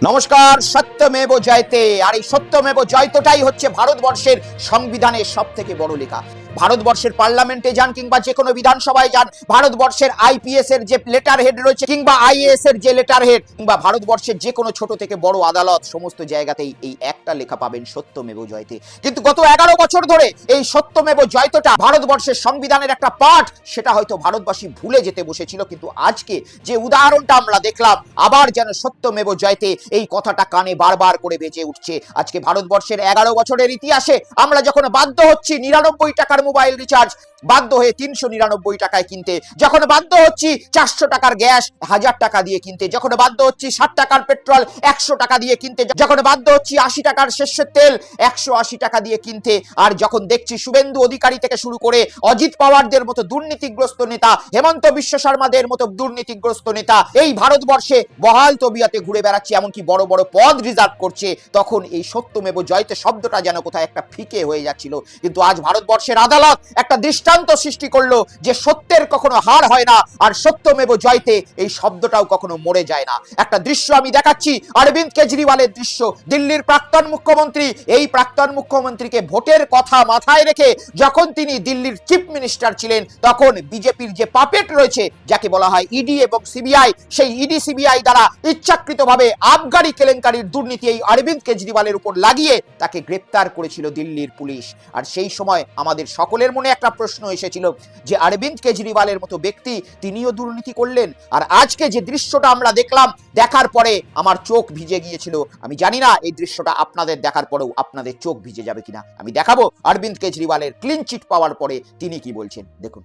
নমস্কার। সত্যমেব জয়তে। আর এই সত্যমেব জয়তটাই হচ্ছে ভারতবর্ষের সংবিধানের সবথেকে বড় লেখা। ভারতবর্ষের পার্লামেন্টে যান কিংবা যে কোনো বিধানসভায় যান, ভারতবর্ষের আইপিএস এর যে লেটার হেড রয়েছে কিংবা আইএএস এর যে লেটার হেড কিংবা ভারতবর্ষের যে কোনো ছোট থেকে বড় আদালত, সমস্ত জায়গাতেই এই একটা লেখা পাবেন, সত্যমেব জয়তে। কিন্তু গত 11 বছর ধরে এই সত্যমেব জয়তটা ভারতবর্ষের সংবিধানের একটা পার্ট, সেটা হয়তো ভারতবাসী ভুলে যেতে বসেছিল। কিন্তু আজকে যে উদাহরণটা আমরা দেখলাম, আবার যেন সত্যমেব জয়তে এই কথাটা কানে বারবার করে বেজে উঠছে। আজকে ভারতবর্ষের 11 বছরের ইতিহাসে আমরা যখন বাধ্য হচ্ছি 99 টাকার মোবাইল রিচার্জ বাধ্য হয়ে 399 টাকায় কিনতে, যখন বাধ্য হচ্ছি 400 টাকার গ্যাস 1000 টাকা দিয়ে কিনতে, যখন বাধ্য হচ্ছি 60 টাকার পেট্রোল 100 টাকা দিয়ে কিনতে, যখন বাধ্য হচ্ছি 80 টাকার সরষের তেল 180 টাকা দিয়ে কিনতে, আর যখন দেখছি শুভেন্দু অধিকারী থেকে শুরু করে অজিত পাওয়ারদের মতো দুর্নীতিগ্রস্ত নেতা, হেমন্ত বিশ্ব শর্মাদের মতো দুর্নীতিগ্রস্ত নেতা এই ভারতবর্ষে বহাল তবিয়াতে ঘুরে বেড়াচ্ছে, এমনকি বড় বড় পদ রিজার্ভ করছে, তখন এই সত্যমেব জয়তে শব্দটা যেন কোথায় একটা ফিকে হয়ে যাচ্ছিল। কিন্তু আজ ভারতবর্ষের আদালত একটা দৃষ্টান্ত সৃষ্টি করলো যে সত্যের কখনো হার হয় না, আর সত্যমেব জয়তে এই শব্দটাও কখনো মরে যায় না। একটা দৃশ্য আমি দেখাচ্ছি, অরবিন্দ কেজরিওয়ালের দৃশ্য। দিল্লির প্রাক্তন মুখ্যমন্ত্রী, এই প্রাক্তন মুখ্যমন্ত্রীকে ভোটের কথা মাথায় রেখে যখন তিনি দিল্লির চিফ মিনিস্টার ছিলেন, তখন বিজেপির যে পাপেট রয়েছে, যাকে বলা হয় ইডি এবং সিবিআই, সেই ইডি সিবিআই দ্বারা ইচ্ছাকৃতভাবে আবগারি কেলেঙ্কারির দুর্নীতি এই অরবিন্দ কেজরিওয়ালের উপর লাগিয়ে তাকে গ্রেপ্তার করেছিল দিল্লির পুলিশ। আর সেই সময় আমাদের সকলের মনে একটা প্রশ্ন এসেছিল যে অরবিন্দ কেজরিওয়ালের মতো ব্যক্তি তিনিও দুর্নীতি করলেন। আর আজকে যে দৃশ্যটা আমরা দেখলাম, দেখার পরে আমার চোখ ভিজে গিয়েছিল। আমি জানি না এই দৃশ্যটা আপনাদের দেখার পরেও আপনাদের চোখ ভিজে যাবে কিনা। আমি দেখাবো অরবিন্দ কেজরিওয়ালের ক্লিন চিট পাওয়ার পরে তিনি কি বলছেন, দেখুন।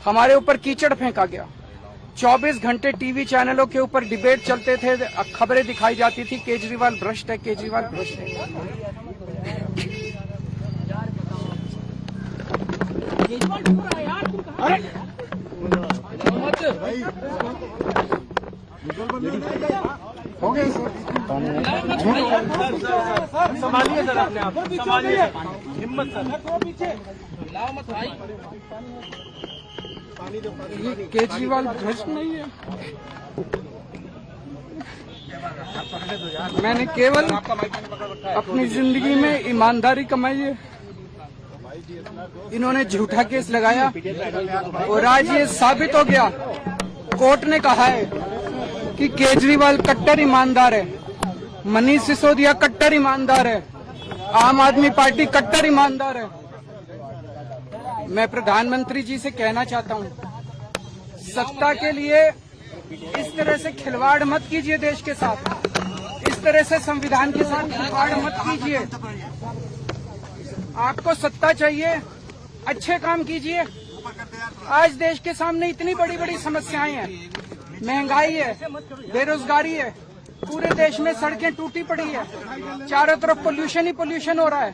हमारे ऊपर कीचड़ फेंका गया। 24 घंटे टीवी चैनलों के ऊपर डिबेट चलते थे, खबरें दिखाई जाती थी केजरीवाल भ्रष्ट है, केजरीवाल भ्रष्ट है। हो गए संभालिए सर, अपने आप संभालिए, हिम्मत सर, लाओ मत भाई। ये केजरीवाल भ्रष्ट नहीं है। मैंने केवल अपनी जिंदगी में ईमानदारी कमाई है। इन्होंने झूठा केस लगाया और आज ये साबित हो गया। कोर्ट ने कहा है कि केजरीवाल कट्टर ईमानदार है, मनीष सिसोदिया कट्टर ईमानदार है, आम आदमी पार्टी कट्टर ईमानदार है। मैं प्रधानमंत्री जी से कहना चाहता हूं, सत्ता के लिए इस तरह से खिलवाड़ मत कीजिए, देश के साथ इस तरह से संविधान के साथ खिलवाड़ मत कीजिए। आपको सत्ता चाहिए, अच्छे काम कीजिए। आज देश के सामने इतनी बड़ी बड़ी समस्याएं हैं, महंगाई है, बेरोजगारी है, पूरे देश में सड़कें टूटी पड़ी है, चारों तरफ पोल्यूशन ही पोल्यूशन हो रहा है,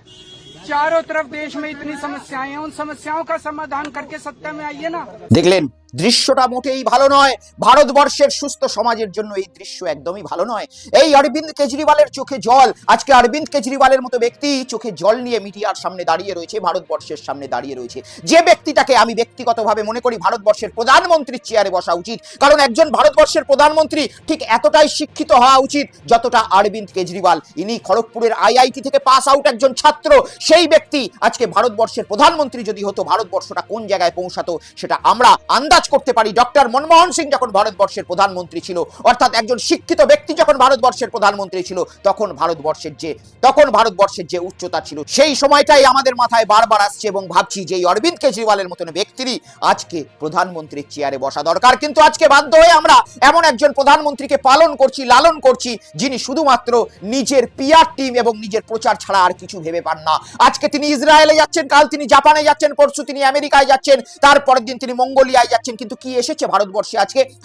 चारों तरफ देश में इतनी समस्याएं हैं। उन समस्याओं का समाधान करके सत्ता में आइए ना। দেখলেন দৃশ্যটা মোটেই ভালো নয়। ভারতবর্ষের সুস্থ সমাজের জন্য এই দৃশ্য একদমই ভালো নয়। এই অরবিন্দ কেজরিওয়ালের চোখে জল। আজকে অরবিন্দ কেজরিওয়ালের মতো ব্যক্তি চোখে জল নিয়ে মিডিয়ার সামনে দাঁড়িয়ে রয়েছে, ভারতবর্ষের সামনে দাঁড়িয়ে রয়েছে। যে ব্যক্তিটাকে আমি ব্যক্তিগতভাবে মনে করি ভারতবর্ষের প্রধানমন্ত্রীর চেয়ারে বসা উচিত, কারণ একজন ভারতবর্ষের প্রধানমন্ত্রী ঠিক এতটাই শিক্ষিত হওয়া উচিত যতটা অরবিন্দ কেজরিওয়াল। ইনি খড়গপুরের আইআইটি থেকে পাস আউট একজন ছাত্র। সেই ব্যক্তি আজকে ভারতবর্ষের প্রধানমন্ত্রী যদি হতো, ভারতবর্ষটা কোন জায়গায় পৌঁছাতো সেটা আমরা আন্দাজ করতে পারি। ডক্টর মনমোহন সিং যখন ভারতবর্ষের প্রধানমন্ত্রী ছিল, অর্থাৎ একজন শিক্ষিত ব্যক্তি যখন ভারতবর্ষের প্রধানমন্ত্রী ছিল, তখন ভারতবর্ষের যে উচ্চতা ছিল, সেই সময়টাই আমাদের মাথায় বারবার আসছে এবং ভাবছি যে এই অরবিন্দ কেজরিওয়ালের মতন ব্যক্তিরই আজকে প্রধানমন্ত্রীর চেয়ারে বসা দরকার। কিন্তু আজকে বাধ্য হয়ে আমরা এমন একজন প্রধানমন্ত্রীকে পালন করছি, লালন করছি, যিনি শুধুমাত্র নিজের পিআর টিম এবং নিজের প্রচার ছাড়া আর কিছু ভেবে পান না। আজকে তিনি ইসরায়েলে যাচ্ছেন, কাল তিনি জাপানে যাচ্ছেন, পরশু তিনি আমেরিকায় যাচ্ছেন, তারপরের দিন তিনি মঙ্গোলিয়ায় যাচ্ছেন। কিন্তু কি এসেছে ভারতবর্ষে?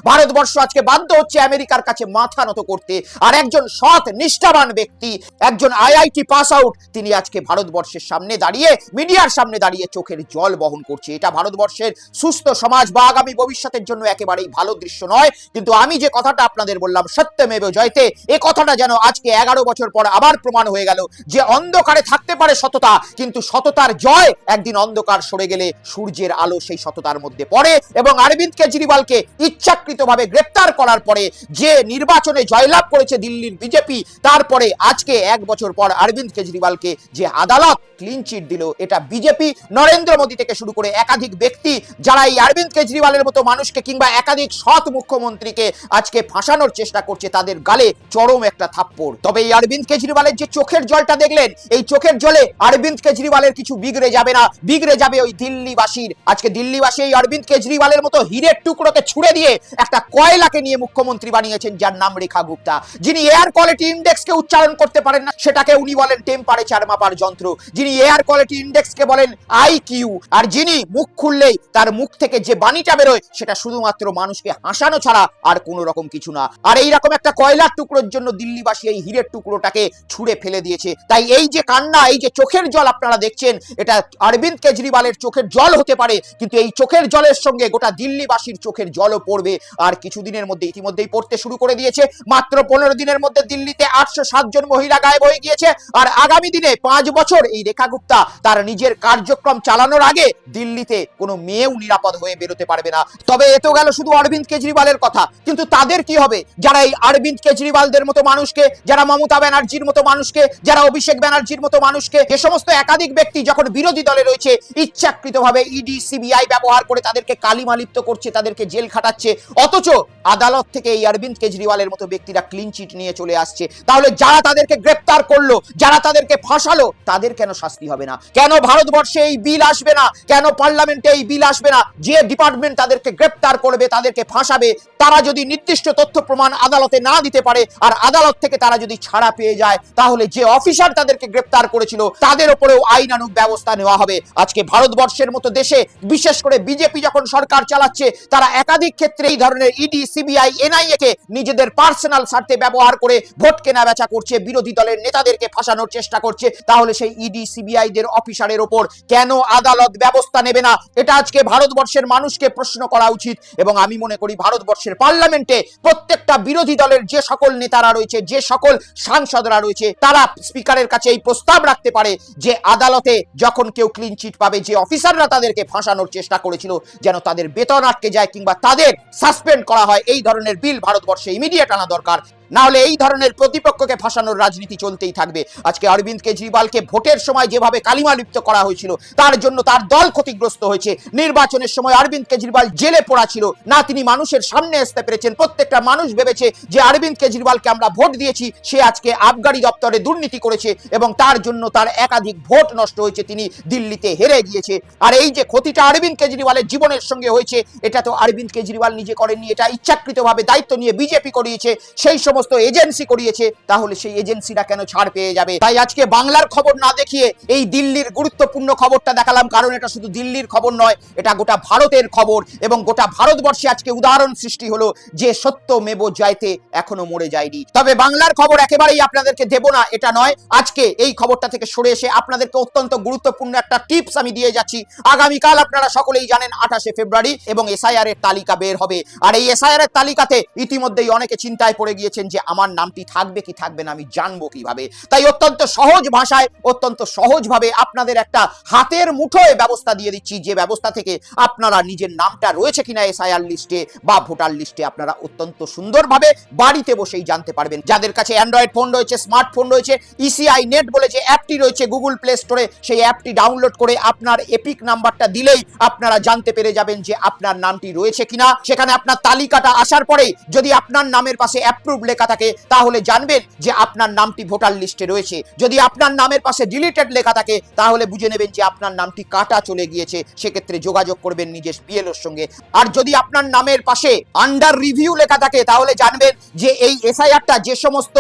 ভারতবর্ষ আজকে বাধ্য হচ্ছে আমেরিকার কাছে মাথা নত করতে। আর একজন সৎ নিষ্ঠাবান ব্যক্তি, একজন আইআইটি পাস আউট, তিনি আজকে ভারতবর্ষের সামনে দাঁড়িয়ে, মিডিয়ার সামনে দাঁড়িয়ে চোখের জল বহন করছে। এটা ভারতবর্ষের সুস্থ সমাজ বা আগামী ভবিষ্যতের জন্য একেবারেই ভালো দৃশ্য নয়। কিন্তু আমি যে কথাটা আপনাদের বললাম, সত্যমেব জয়তে, এই কথাটা যেন আজকে 11 বছর পর আবার প্রমাণ হয়ে গেল যে অন্ধকারে থাকতে পারে সততা, কিন্তু সততার জয় একদিন অন্ধকার সরে গেলে সূর্যের আলো সেই সততার মধ্যে পড়ে এবং অরবিন্দ কেজরিওয়ালকে ইচ্ছাকৃতভাবে গ্রেপ্তার করার পরে যে নির্বাচনে জয়লাভ করেছে দিল্লির বিজেপি, তারপরে আজকে 1 বছর পর অরবিন্দ কেজরিওয়ালকে যে আদালত ক্লিন চিট দিল, এটা বিজেপি নরেন্দ্র মোদী থেকে শুরু করে একাধিক ব্যক্তি যারা এই অরবিন্দ কেজরিওয়ালের মতো মানুষকে কিংবা একাধিক সৎ মুখ্যমন্ত্রীকে আজকে ফাঁসানোর চেষ্টা করছে, তাদের গালে চরম একটা থাপ্পড়। তবে এই অরবিন্দ কেজরিওয়ালের যে চোখের জলটা দেখলেন, এই চোখের জলে অরবিন্দ কেজরিওয়ালের কিছু বিগড়ে যাবে না, বিগড়ে যাবে ওই দিল্লিবাসীর। আজকে দিল্লিবাসী এই অরবিন্দ কেজরিওয়ালের মতো হীরের টুকরোকে ছুড়ে দিয়ে একটা কয়লাকে নিয়ে মুখ্যমন্ত্রী বানিয়েছেন, যার নাম রেখা গুপ্তা, যিনি এয়ার কোয়ালিটি ইন্ডেক্সকে উচ্চারণ করতে পারেন না, সেটাকে উনি বলেন টেম্পারেচার মাপার যন্ত্র, যিনি এয়ার কোয়ালিটি ইন্ডেক্সকে বলেন আইকিউ, আর যিনি মুখ খুললেই তার মুখ থেকে যে বাণীটা বেরোয় সেটা শুধুমাত্র মানুষকে হাসানো ছাড়া আর কোনো রকম কিছু না। আর এইরকম একটা কয়লার টুকরোর জন্য দিল্লিবাসী এই হীরের টুকরোটাকে ছুঁড়ে ফেলে দিয়েছে। তাই এই যে কান্না, এই যে চোখের জল আপনারা দেখছেন, এটা অরবিন্দ কেজরিওয়ালের চোখের জল হতে পারে, কিন্তু এই চোখের জলের সঙ্গে গোটা দিল্লিবাসীর চোখের জলও পড়বে। আর কিছুদিনের মধ্যে ইতিমধ্যেই পড়তে শুরু করে দিয়েছে। মাত্র 15 দিনের মধ্যে দিল্লিতে 807 জন মহিলা গায়েব হয়ে গিয়েছে। আর আগামী দিনে 5 বছর এই রেখা গুপ্তা তার নিজের কার্যক্রম চালানোর আগে দিল্লিতে কোনো মেয়েও নিরাপদ হয়ে বেরোতে পারবে না। তবে এ তো গেল শুধু অরবিন্দ কেজরিওয়ালের কথা, কিন্তু তাদের কি হবে যারা এই অরবিন্দ কেজরিওয়ালদের মতো মানুষকে, যারা মমতা ব্যানার্জির মতো মানুষকে, যারা অভিষেক ব্যানার্জির মতো মানুষকে, যে সমস্ত একাধিক ব্যক্তি যখন বিরোধী দলে রয়েছে ইচ্ছাকৃতভাবে ইডি সিবিআই ব্যবহার করে তাদেরকে কালিমালিপ্ত করছে, তাদেরকে জেল খাটাচ্ছে, অথচ আদালত থেকে এই অরবিন্দ কেজরিওয়ালের মতো ব্যক্তিরা ক্লিন চিট নিয়ে চলে আসছে। তাহলে যারা তাদেরকে গ্রেপ্তার করলো, যারা তাদেরকে ফাঁসালো, তাদের কেন শাস্তি হবে না? কেন ভারতবর্ষে এই বিল আসবে না? কেন পার্লামেন্টে এই বিল আসবে না? যে ডিপার্টমেন্ট তাদেরকে গ্রেপ্তার করবে, তাদেরকে ফাঁসাবে, তারা যদি নির্দিষ্ট তথ্য প্রমাণ আদালতে না দিতে পারে, আর আদালত থেকে তারা যদি ছাড়া পেয়ে যায়, তাহলে যে অফিসার তাদেরকে গ্রেপ্তার করেছিল তাদের উপরেও আইনানুগ ব্যবস্থা নেওয়া হবে। আজকে ভারতবর্ষের মতো দেশে, বিশেষ করে বিজেপি যখন সরকার চালাচ্ছে, তারা একাধিক ক্ষেত্রে এই ধরনের ইডি সিবিআই এনআইএ কে নিজেদের পার্সোনাল স্বার্থে ব্যবহার করে ভোট কেনা বেচা করছে, বিরোধী দলের নেতাদেরকে ফাঁসানোর চেষ্টা করছে। তাহলে সেই ইডি সিবিআই দের অফিসারের ওপর কেন আদালত ব্যবস্থা নেবে না? এটা আজকে ভারতবর্ষের মানুষকে প্রশ্ন করা উচিত। এবং আমি মনে করি ভারতবর্ষের পার্লামেন্টে প্রত্যেকটা বিরোধী দলের যে সকল নেতারা রয়েছে, যে সকল সাংসদরা রয়েছে, তারা স্পিকারের কাছে এই প্রস্তাব রাখতে পারে যে আদালতে যখন কেউ ক্লিন চিট পাবে, যে অফিসাররা তাদেরকে ফাঁসানোর চেষ্টা করেছিল, যেন তাদের বেতন আটকে যায় কিংবা তাদের সাসপেন্ড করা হয়। এই ধরনের বিল ভারতবর্ষে ইমিডিয়েট আনা দরকার, না হলে এই ধরনের প্রতিপক্ষকে ফাঁসানোর রাজনীতি চলতেই থাকবে। আজকে অরবিন্দ কেজরিওয়ালকে ভোটের সময় যেভাবে কালিমালিপ্ত করা হয়েছিল, তার জন্য তার দল ক্ষতিগ্রস্ত হয়েছে। নির্বাচনের সময় অরবিন্দ কেজরিওয়াল জেলে পড়া ছিল না, তিনি মানুষের সামনে আসতে পেরেছেন। প্রত্যেকটা মানুষ ভেবেছে যে অরবিন্দ কেজরিওয়ালকে আমরা ভোট দিয়েছি, সে আজকে আবগারি দপ্তরে দুর্নীতি করেছে এবং তার জন্য তার একাধিক ভোট নষ্ট হয়েছে, তিনি দিল্লিতে হেরে গিয়েছে। আর এই যে ক্ষতিটা অরবিন্দ কেজরিওয়ালের জীবনের সঙ্গে হয়েছে, এটা তো অরবিন্দ কেজরিওয়াল নিজে করেননি, এটা ইচ্ছাকৃতভাবে দায়িত্ব নিয়ে বিজেপি করিয়েছে, সেই সমস্ত এজেন্সি করিয়েছে। তাহলে সেই এজেন্সিরা কেন ছাড় পেয়ে যাবে? তাই আজকে বাংলার খবর না দেখিয়ে এই দিল্লির গুরুত্বপূর্ণ খবরটা দেখালাম, কারণ এটা শুধু দিল্লির খবর নয়, এটা গোটা ভারতের খবর। এবং গোটা ভারতবর্ষে আজকে উদাহরণ সৃষ্টি হলো যে সত্যমেব জয়তে এখনো মরে যায়নি। তবে বাংলার খবর একেবারেই আপনাদেরকে দেব না এটা নয়, আজকে এই খবরটা থেকে সরে এসে আপনাদেরকে অত্যন্ত গুরুত্বপূর্ণ একটা টিপস আমি দিয়ে যাচ্ছি। আগামীকাল আপনারা সকলেই জানেন 28শে ফেব্রুয়ারি এবং এসআইআর এর তালিকা বের হবে। আর এই এসআইআর এর তালিকাতে ইতিমধ্যেই অনেকে চিন্তায় পড়ে গিয়েছেন যে আমার নামটি থাকবে কি থাকবে না, আমি জানবো কিভাবে। তাই অত্যন্ত সহজ ভাষায়, অত্যন্ত সহজভাবে আপনাদের একটা হাতের মুঠোয় ব্যবস্থা দিয়ে দিচ্ছি, যে ব্যবস্থা থেকে আপনারা নিজের নামটা রয়েছে কিনা এসআইআর লিস্টে বা ভোটার লিস্টে আপনারা অত্যন্ত সুন্দরভাবে বাড়িতে বসেই জানতে পারবেন। যাদের কাছে অ্যান্ড্রয়েড ফোন রয়েছে, স্মার্টফোন রয়েছে, ইসিআই নেট বলে যে অ্যাপটি রয়েছে গুগল প্লে স্টোরে, সেই অ্যাপটি ডাউনলোড করে আপনার এপিক নাম্বারটা দিলেই আপনারা জানতে পেরে যাবেন যে আপনার নামটি রয়েছে কিনা। সেখানে আপনার তালিকাটা আসার পরে যদি আপনার নামের পাশে অ্যাপ্রুভ লেখা থাকে, তাহলে জানবেন যে আপনার নামটি ভোটার লিস্টে রয়েছে। যদি আপনার নামের পাশে ডিলিটেড লেখা থাকে, তাহলে বুঝে নেবেন যে আপনার নামটি কাটা চলে গিয়েছে। সেক্ষেত্রে যোগাযোগ করবেন নিজের বিএলওর সঙ্গে। আর যদি আপনার নামের পাশে আন্ডার রিভিউ লেখা থাকে, তাহলে জানবেন যে এই এসআইআরটা যে সমস্ত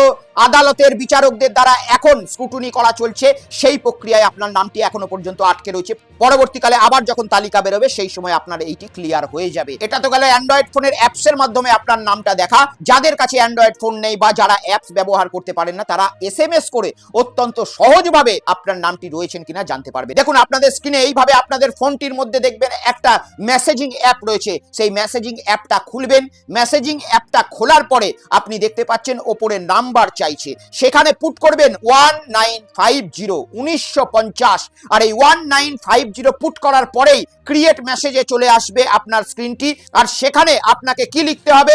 আদালতের বিচারকদের দ্বারা এখন স্ক্রুটিনি করা চলছে, সেই প্রক্রিয়ায় আপনার নামটি এখনো পর্যন্ত আটকে রয়েছে। পরবর্তীকালে আবার যখন তালিকা বেরোবে, সেই সময় আপনার এইটি ক্লিয়ার হয়ে যাবে। এটা তো গেল অ্যান্ড্রয়েড ফোনের অ্যাপসের মাধ্যমে আপনার নামটা দেখা। যাদের কাছে অ্যান্ড্রয়েড ফোন নেই বা যারা অ্যাপস ব্যবহার করতে পারেন না, তারা এসএমএস করে অত্যন্ত সহজভাবে আপনার নামটি রয়েছেন কিনা জানতে পারবে। দেখুন আপনাদের স্ক্রিনে এইভাবে আপনাদের ফোনটির মধ্যে দেখবেন একটা মেসেজিং অ্যাপ রয়েছে। সেই মেসেজিং অ্যাপটা খুলবেন। মেসেজিং অ্যাপটা খোলার পরে আপনি দেখতে পাচ্ছেন ওপরে নাম্বার চাইছে, সেখানে পুট করবেন 1950 আর এই 1950 পুট করার পরেই ক্রিয়েট মেসেজে চলে আসবে আপনার স্ক্রিনটি। আর সেখানে আপনাকে কি লিখতে হবে,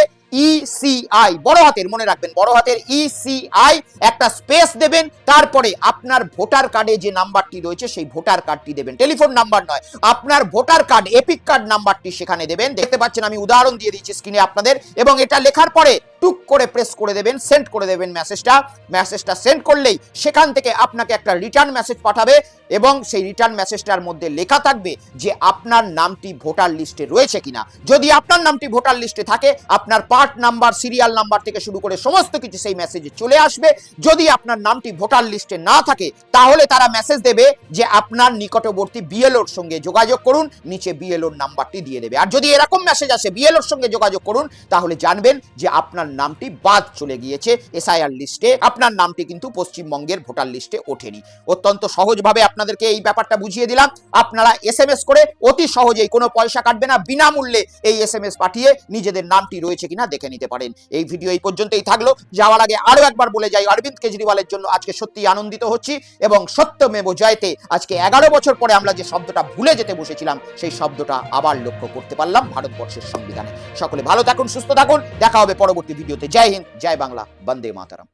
ইসিআই, বড় হাতের, মনে রাখবেন বড় হাতের ইসিআই, একটা স্পেস দেবেন, তারপরে আপনার ভোটার কার্ডে যে নাম্বারটি রয়েছে সেই ভোটার কার্ডটি দেবেন, টেলিফোন নাম্বার নয়, আপনার ভোটার কার্ড এপিক কার্ড নাম্বারটি সেখানে দেবেন। দেখতে পাচ্ছেন আমি উদাহরণ দিয়ে দিচ্ছি স্ক্রিনে আপনাদের, এবং এটা লেখার পরে টুক করে প্রেস করে দেবেন, সেন্ড করে দেবেন মেসেজটা সেন্ড করলেই সেখান থেকে আপনাকে একটা রিটার্ন মেসেজ পাঠাবে, এবং সেই রিটার্ন মেসেজটার মধ্যে লেখা থাকবে যে আপনার নামটি ভোটার লিস্টে রয়েছে কিনা। যদি আপনার নামটি ভোটার লিস্টে থাকে, আপনার পার্ট নাম্বার, সিরিয়াল নাম্বার থেকে শুরু করে সমস্ত কিছু সেই মেসেজে চলে আসবে। যদি আপনার নামটি ভোটার লিস্টে না থাকে, তাহলে তারা মেসেজ দেবে যে আপনার নিকটবর্তী বিএলওর সঙ্গে যোগাযোগ করুন, নিচে বিএলওর নাম্বারটি দিয়ে দেবে। আর যদি এরকম মেসেজ আসে বিএলওর সঙ্গে যোগাযোগ করুন, তাহলে জানবেন যে আপনার নামটি বাদ চলে গিয়েছে এসআইআর লিস্টে, আপনার নামটি কিন্তু পশ্চিমবঙ্গের ভোটার লিস্টে ওঠেনি। অত্যন্ত সহজভাবে আপনাদেরকে এই ব্যাপারটা বুঝিয়ে দিলাম। আপনারা এসএমএস করে অতি সহজেই, কোনো পয়সা কাটবে না, বিনামূল্যে এই এসএমএস পাঠিয়ে নিজেদের নামটি রয়েছে কিনা দেখে নিতে পারেন। এই ভিডিও এই পর্যন্তই থাকলো। যাওয়ার আগে আরো একবার বলে যাই, অরবিন্দ কেজরিওয়ালের জন্য আজকে সত্যি আনন্দিত হচ্ছি, এবং সত্যমেব জয়তে আজকে 11 বছর পরে আমরা যে শব্দটা ভুলে যেতে বসেছিলাম, সেই শব্দটা আবার লক্ষ্য করতে পারলাম ভারতবর্ষের সংবিধানে। সকলে ভালো থাকুন, সুস্থ থাকুন, দেখা হবে পরবর্তী ভিডিওতে। জয় হিন্দ, জয় বাংলা, বন্দে মাতরম।